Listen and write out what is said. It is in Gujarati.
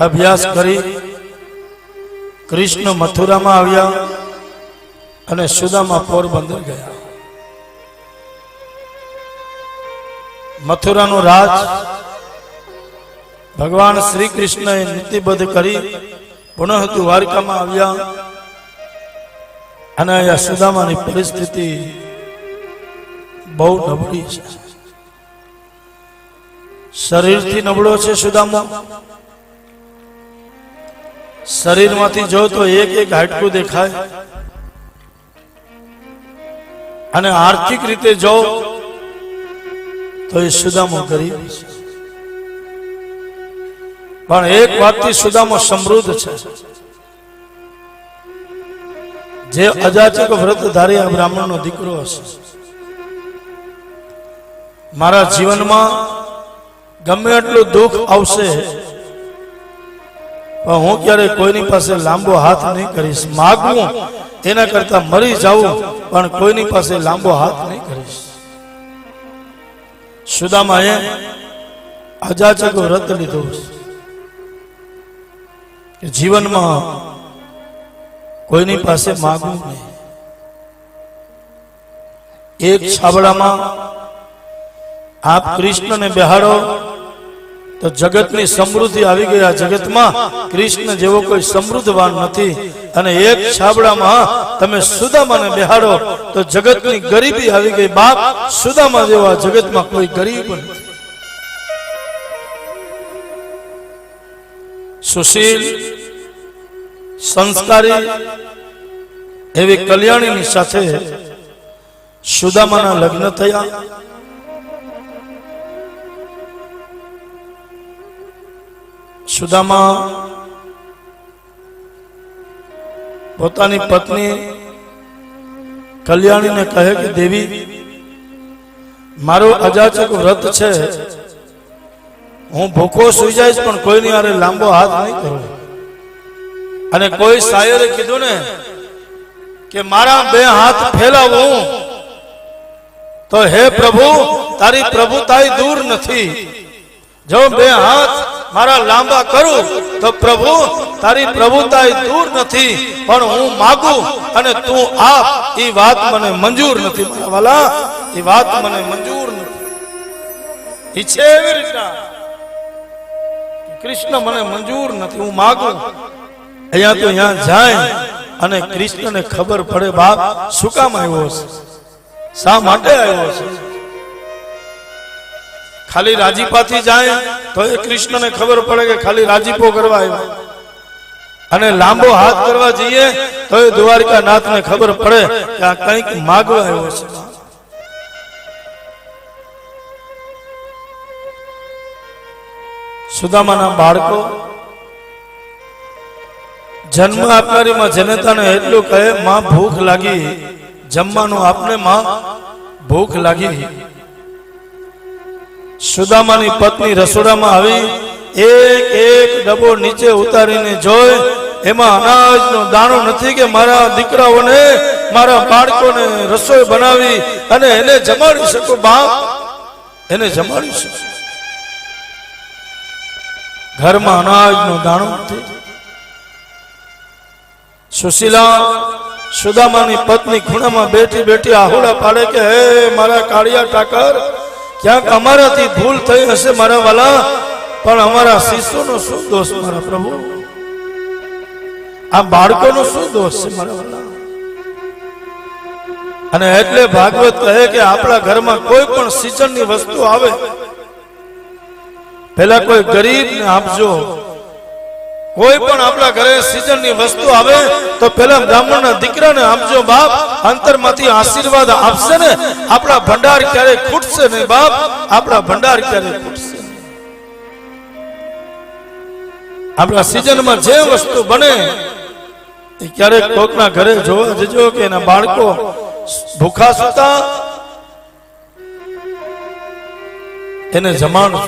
અભ્યાસ કરી કૃષ્ણ મથુરામાં આવ્યા અને સુદામા પોરબંદર ગયા. મથુરાનો રાજ ભગવાન શ્રી કૃષ્ણએ નીતિબદ્ધ કરી પુનઃ દ્વારકામાં આવ્યા અને અહીંયા સુદામાની પરિસ્થિતિ બહુ નબળી છે. શરીરથી નબળો છે સુદામા. શરીરમાંથી જો તો એક એક હાડકું દેખાય અને આર્થિક રીતે જો તો એ સુદામો ગરીબ છે. પણ એક વાતથી સુદામો સમૃદ્ધ છે. જે અજાચક વ્રતધારી આ બ્રાહ્મણનો દીકરો હશે, મારા જીવનમાં ગમે એટલું દુઃખ આવશે પણ હું ક્યારે કોઈની પાસે લાંબો હાથ નહીં કરીશ. માગવું એના કરતા મરી જાઉં પણ કોઈની પાસે લાંબો હાથ નહીં કરીશ. સુદામાએ અજાચક વ્રત લીધું કે જીવનમાં કોઈની પાસે માગવું નહીં. એક છાબડામાં આપ કૃષ્ણને બેહાડો તો જગતની સમૃદ્ધિ આવી ગઈ. આ જગતમાં કૃષ્ણ જેવો કોઈ સમૃદ્ધવાન નથી. અને એક છાબડામાં તમે સુદામાને બેહાડો તો જગતની ગરીબી આવી ગઈ. બાપ, સુદામા જેવા જગતમાં કોઈ ગરીબ નથી. સુશીલ, સંસ્કારી એવી કલ્યાણીની સાથે સુદામાના લગ્ન થયા. સુદામા પોતાની પત્ની કલ્યાણીને કહે કે દેવી, મારો અજાચક વ્રત છે, હું ભૂખો સુઈ જઈશ પણ કોઈની હારે લાંબો હાથ નહીં કરું. અને કોઈ શાયરે કીધું ને કે મારા બે હાથ ફેલાવું તો હે પ્રભુ તારી પ્રભુતાઈ દૂર નથી. જો બે હાથ મારા લાંબા કરું તો પ્રભુ તારી પ્રભુતાઈ દૂર નથી. પણ હું માગું અને તું આપ, એ વાત મને મંજૂર નથી. મારા વાલા, એ વાત મને મંજૂર નથી. ઈચ્છે એવી રીતના કૃષ્ણ મને મંજૂર નથી. હું માગું અહીંયા તો અહીંયા જાય અને કૃષ્ણને ખબર પડે બાપ શું કામ આવ્યો છે, શા માટે આવ્યો છે. ખાલી રાજીપાથી જાય તો એ કૃષ્ણને ખબર પડે કે ખાલી રાજીપો કરવા આવ્યો. અને લાંબો હાથ કરવા જઈએ તો એ દ્વારકાનાથને ખબર પડે કે આ કંઈક માગવા આવ્યો છે. સુદામાના બાળકો જન્મ આપનારીમાં જનતાને એટલું કહે, માં ભૂખ લાગી, જમવાનું આપને માં ભૂખ લાગી. સુદામાની પત્ની રસોડામાં આવી એક એક ડબ્બો નીચે ઉતારીને જોઈ, એમાં અનાજનો દાણો નથી કે મારા દીકરાઓને, મારા બાળકોને રસોઈ બનાવી અને એને જમાડી શકો. બાપ, એને જમાડી શકો. ઘરમાં અનાજનો દાણો નથી. સુશીલા સુદામાની પત્ની ખૂણામાં બેઠી બેઠી આહુડા પાડે કે હે મારા કાળિયા ઠાકર, ક્યાંક અમારાથી ભૂલ થઈ હશે મારા વાલા, પણ અમારા શિષ્યોનો શું દોષ મારા પ્રભુ? આ બાળકોનો શું દોષ છે મારા વાલા? અને એટલે ભાગવત કહે કે આપણા ઘરમાં કોઈ પણ સિઝનની વસ્તુ આવે પેલા કોઈ ગરીબને આપજો. કોઈ પણ આપણા ઘરે સિઝનની વસ્તુ આવે તો પેલા બ્રાહ્મણના દીકરાને આપજો. બાપ, અંતરમાંથી આશીર્વાદ આપશે ને, આપણા ભંડાર ક્યારે ખૂટશે નહીં. બાપ, આપણા ભંડાર ક્યારે ખૂટશે નહીં. આપણા સિઝનમાં જે વસ્તુ બને એ ક્યારેક કોકના ઘરે જોવા જજો કે એના બાળકો ભૂખા સૂતા, એને જમાડજો.